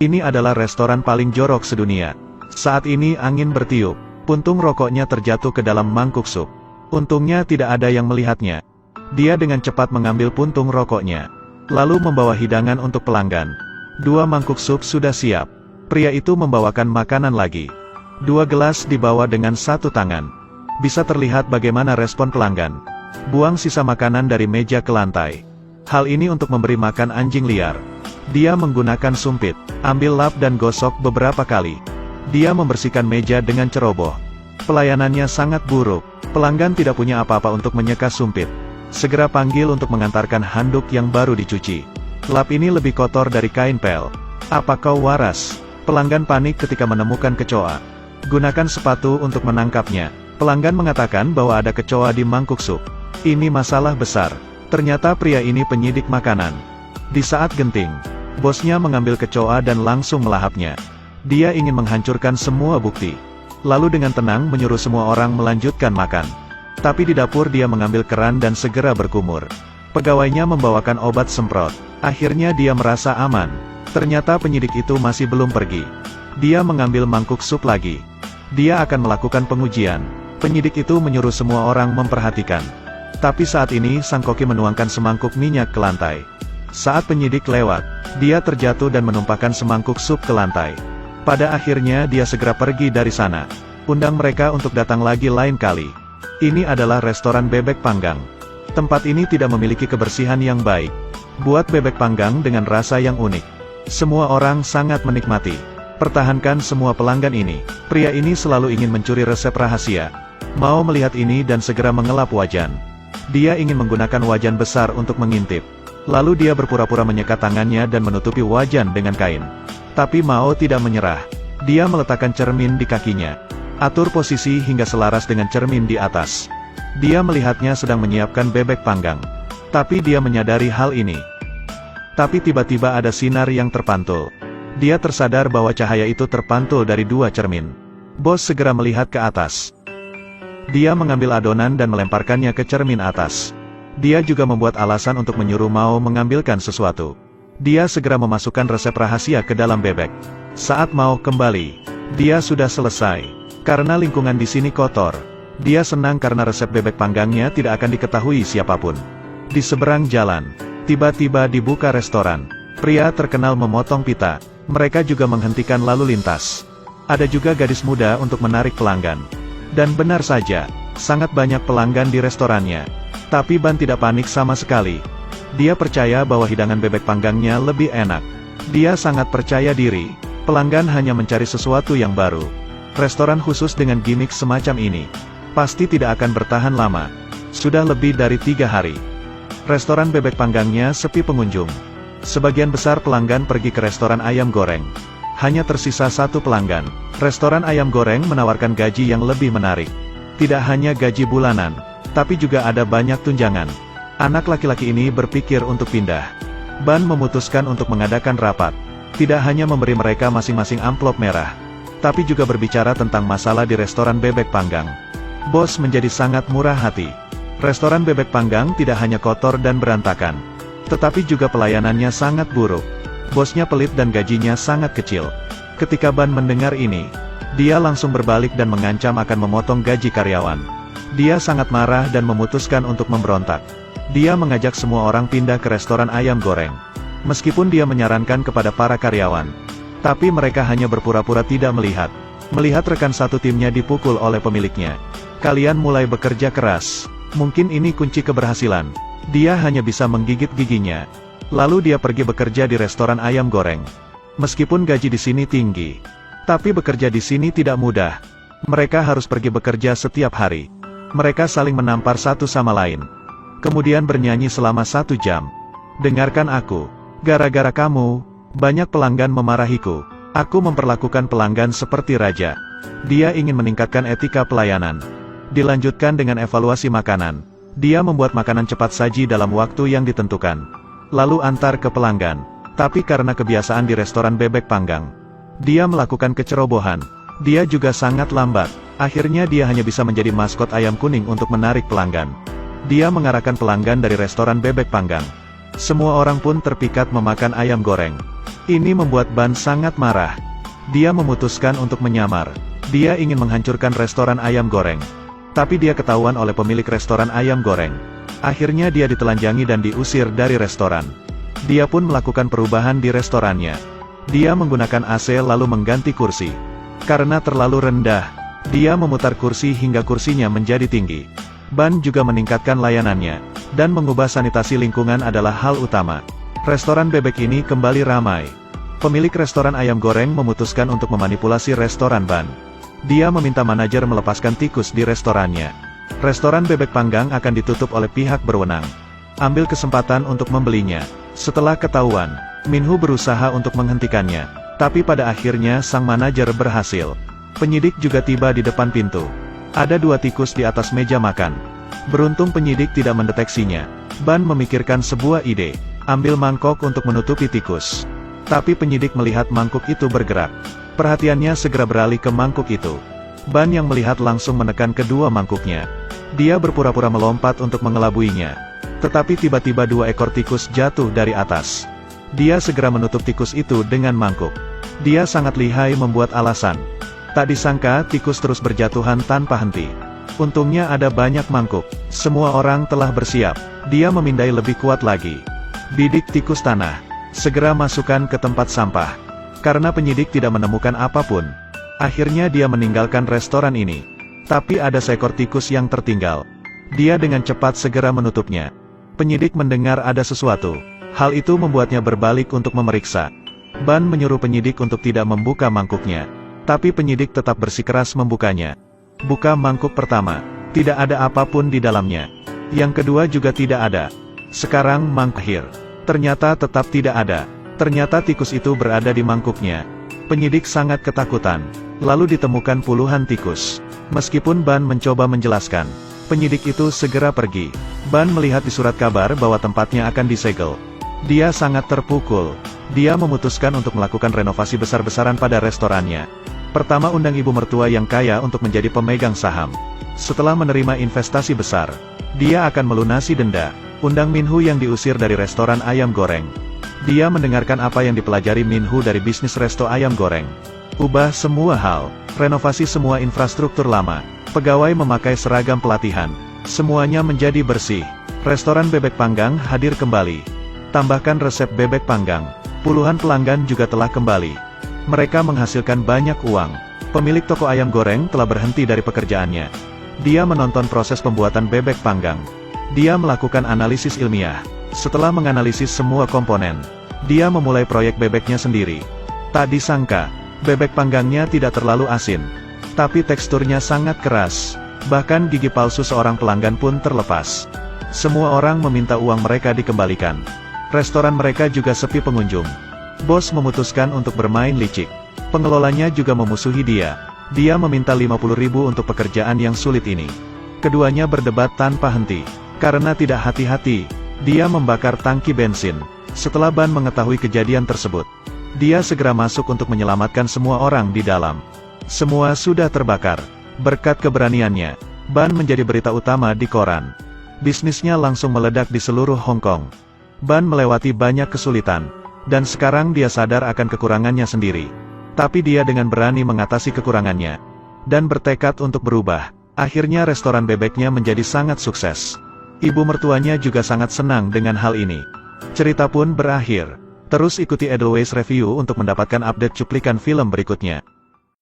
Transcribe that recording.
Ini adalah restoran paling jorok sedunia. Saat ini angin bertiup. Puntung rokoknya terjatuh ke dalam mangkuk sup. Untungnya tidak ada yang melihatnya. Dia dengan cepat mengambil puntung rokoknya. Lalu membawa hidangan untuk pelanggan. 2 mangkuk sup sudah siap. Pria itu membawakan makanan lagi. 2 gelas dibawa dengan 1 tangan. Bisa terlihat bagaimana respon pelanggan. Buang sisa makanan dari meja ke lantai. Hal ini untuk memberi makan anjing liar. Dia menggunakan sumpit, ambil lap dan gosok beberapa kali. Dia membersihkan meja dengan ceroboh. Pelayanannya sangat buruk. Pelanggan tidak punya apa-apa untuk menyeka sumpit. Segera panggil untuk mengantarkan handuk yang baru dicuci. Lap ini lebih kotor dari kain pel. Apa kau waras? Pelanggan panik ketika menemukan kecoa. Gunakan sepatu untuk menangkapnya. Pelanggan mengatakan bahwa ada kecoa di mangkuk sup. Ini masalah besar. Ternyata pria ini penyidik makanan. Di saat genting, bosnya mengambil kecoa dan langsung melahapnya. Dia ingin menghancurkan semua bukti. Lalu dengan tenang menyuruh semua orang melanjutkan makan. Tapi di dapur dia mengambil keran dan segera berkumur. Pegawainya membawakan obat semprot. Akhirnya dia merasa aman. Ternyata penyidik itu masih belum pergi. Dia mengambil mangkuk sup lagi. Dia akan melakukan pengujian. Penyidik itu menyuruh semua orang memperhatikan. Tapi saat ini sang koki menuangkan semangkuk minyak ke lantai. Saat penyidik lewat, dia terjatuh dan menumpahkan semangkuk sup ke lantai. Pada akhirnya dia segera pergi dari sana. Undang mereka untuk datang lagi lain kali. Ini adalah restoran bebek panggang. Tempat ini tidak memiliki kebersihan yang baik. Buat bebek panggang dengan rasa yang unik. Semua orang sangat menikmati. Pertahankan semua pelanggan ini. Pria ini selalu ingin mencuri resep rahasia. Mau melihat ini dan segera mengelap wajan. Dia ingin menggunakan wajan besar untuk mengintip. Lalu dia berpura-pura menyekat tangannya dan menutupi wajan dengan kain. Tapi Mao tidak menyerah. Dia meletakkan cermin di kakinya. Atur posisi hingga selaras dengan cermin di atas. Dia melihatnya sedang menyiapkan bebek panggang. Tapi dia menyadari hal ini. Tapi tiba-tiba ada sinar yang terpantul. Dia tersadar bahwa cahaya itu terpantul dari 2 cermin. Bos segera melihat ke atas. Dia mengambil adonan dan melemparkannya ke cermin atas. Dia juga membuat alasan untuk menyuruh Mao mengambilkan sesuatu. Dia segera memasukkan resep rahasia ke dalam bebek. Saat Mao kembali, dia sudah selesai. Karena lingkungan di sini kotor. Dia senang karena resep bebek panggangnya tidak akan diketahui siapapun. Di seberang jalan, tiba-tiba dibuka restoran. Pria terkenal memotong pita. Mereka juga menghentikan lalu lintas. Ada juga gadis muda untuk menarik pelanggan. Dan benar saja, sangat banyak pelanggan di restorannya. Tapi Ban tidak panik sama sekali. Dia percaya bahwa hidangan bebek panggangnya lebih enak. Dia sangat percaya diri. Pelanggan hanya mencari sesuatu yang baru. Restoran khusus dengan gimmick semacam ini pasti tidak akan bertahan lama. Sudah lebih dari 3 hari. Restoran bebek panggangnya sepi pengunjung. Sebagian besar pelanggan pergi ke restoran ayam goreng. Hanya tersisa 1 pelanggan. Restoran ayam goreng menawarkan gaji yang lebih menarik. Tidak hanya gaji bulanan, tapi juga ada banyak tunjangan. Anak laki-laki ini berpikir untuk pindah. Ban memutuskan untuk mengadakan rapat. Tidak hanya memberi mereka masing-masing amplop merah, tapi juga berbicara tentang masalah di restoran bebek panggang. Bos menjadi sangat murah hati. Restoran bebek panggang tidak hanya kotor dan berantakan, tetapi juga pelayanannya sangat buruk. Bosnya pelit dan gajinya sangat kecil. Ketika Ban mendengar ini, dia langsung berbalik dan mengancam akan memotong gaji karyawan. Dia sangat marah dan memutuskan untuk memberontak. Dia mengajak semua orang pindah ke restoran ayam goreng. Meskipun dia menyarankan kepada para karyawan, tapi mereka hanya berpura-pura tidak melihat. Melihat rekan satu timnya dipukul oleh pemiliknya. Kalian mulai bekerja keras. Mungkin ini kunci keberhasilan. Dia hanya bisa menggigit giginya. Lalu dia pergi bekerja di restoran ayam goreng. Meskipun gaji di sini tinggi, tapi bekerja di sini tidak mudah. Mereka harus pergi bekerja setiap hari. Mereka saling menampar satu sama lain. Kemudian bernyanyi selama 1 jam. Dengarkan aku. Gara-gara kamu, banyak pelanggan memarahiku. Aku memperlakukan pelanggan seperti raja. Dia ingin meningkatkan etika pelayanan. Dilanjutkan dengan evaluasi makanan. Dia membuat makanan cepat saji dalam waktu yang ditentukan. Lalu antar ke pelanggan. Tapi karena kebiasaan di restoran bebek panggang, dia melakukan kecerobohan. Dia juga sangat lambat. Akhirnya dia hanya bisa menjadi maskot ayam kuning untuk menarik pelanggan. Dia mengarahkan pelanggan dari restoran bebek panggang. Semua orang pun terpikat memakan ayam goreng. Ini membuat Ban sangat marah. Dia memutuskan untuk menyamar. Dia ingin menghancurkan restoran ayam goreng. Tapi dia ketahuan oleh pemilik restoran ayam goreng. Akhirnya dia ditelanjangi dan diusir dari restoran. Dia pun melakukan perubahan di restorannya. Dia menggunakan AC lalu mengganti kursi. Karena terlalu rendah, dia memutar kursi hingga kursinya menjadi tinggi. Ban juga meningkatkan layanannya, dan mengubah sanitasi lingkungan adalah hal utama. Restoran bebek ini kembali ramai. Pemilik restoran ayam goreng memutuskan untuk memanipulasi restoran Ban. Dia meminta manajer melepaskan tikus di restorannya. Restoran bebek panggang akan ditutup oleh pihak berwenang. Ambil kesempatan untuk membelinya. Setelah ketahuan, Minhu berusaha untuk menghentikannya. Tapi pada akhirnya sang manajer berhasil. Penyidik juga tiba di depan pintu. Ada 2 tikus di atas meja makan. Beruntung penyidik tidak mendeteksinya. Ban memikirkan sebuah ide. Ambil mangkok untuk menutupi tikus. Tapi penyidik melihat mangkuk itu bergerak. Perhatiannya segera beralih ke mangkuk itu. Ban yang melihat langsung menekan kedua mangkuknya. Dia berpura-pura melompat untuk mengelabuinya. Tetapi tiba-tiba 2 ekor tikus jatuh dari atas. Dia segera menutup tikus itu dengan mangkuk. Dia sangat lihai membuat alasan. Tak disangka tikus terus berjatuhan tanpa henti. Untungnya ada banyak mangkuk. Semua orang telah bersiap. Dia memindai lebih kuat lagi. Bidik tikus tanah. Segera masukkan ke tempat sampah. Karena penyidik tidak menemukan apapun. Akhirnya dia meninggalkan restoran ini. Tapi ada seekor tikus yang tertinggal. Dia dengan cepat segera menutupnya. Penyidik mendengar ada sesuatu. Hal itu membuatnya berbalik untuk memeriksa. Ban menyuruh penyidik untuk tidak membuka mangkuknya. Tapi penyidik tetap bersikeras membukanya. Buka mangkuk pertama. Tidak ada apapun di dalamnya. Yang kedua juga tidak ada. Sekarang mangkuk akhir. Ternyata tetap tidak ada. Ternyata tikus itu berada di mangkuknya. Penyidik sangat ketakutan. Lalu ditemukan puluhan tikus. Meskipun Ban mencoba menjelaskan, penyidik itu segera pergi. Ban melihat di surat kabar bahwa tempatnya akan disegel. Dia sangat terpukul. Dia memutuskan untuk melakukan renovasi besar-besaran pada restorannya. Pertama undang ibu mertua yang kaya untuk menjadi pemegang saham. Setelah menerima investasi besar, dia akan melunasi denda. Undang Minhu yang diusir dari restoran ayam goreng. Dia mendengarkan apa yang dipelajari Minhu dari bisnis resto ayam goreng. Ubah semua hal, renovasi semua infrastruktur lama, pegawai memakai seragam pelatihan. Semuanya menjadi bersih. Restoran bebek panggang hadir kembali. Tambahkan resep bebek panggang. Puluhan pelanggan juga telah kembali. Mereka menghasilkan banyak uang. Pemilik toko ayam goreng telah berhenti dari pekerjaannya. Dia menonton proses pembuatan bebek panggang. Dia melakukan analisis ilmiah. Setelah menganalisis semua komponen, dia memulai proyek bebeknya sendiri. Tak disangka, bebek panggangnya tidak terlalu asin. Tapi teksturnya sangat keras. Bahkan gigi palsu seorang pelanggan pun terlepas. Semua orang meminta uang mereka dikembalikan. Restoran mereka juga sepi pengunjung. Bos memutuskan untuk bermain licik. Pengelolanya juga memusuhi dia. Dia meminta 50.000 untuk pekerjaan yang sulit ini. Keduanya berdebat tanpa henti. Karena tidak hati-hati, dia membakar tangki bensin. Setelah Ban mengetahui kejadian tersebut, dia segera masuk untuk menyelamatkan semua orang di dalam. Semua sudah terbakar. Berkat keberaniannya, Ban menjadi berita utama di koran. Bisnisnya langsung meledak di seluruh Hong Kong. Ban melewati banyak kesulitan. Dan sekarang dia sadar akan kekurangannya sendiri. Tapi dia dengan berani mengatasi kekurangannya. Dan bertekad untuk berubah. Akhirnya restoran bebeknya menjadi sangat sukses. Ibu mertuanya juga sangat senang dengan hal ini. Cerita pun berakhir. Terus ikuti Edelweiss Review untuk mendapatkan update cuplikan film berikutnya.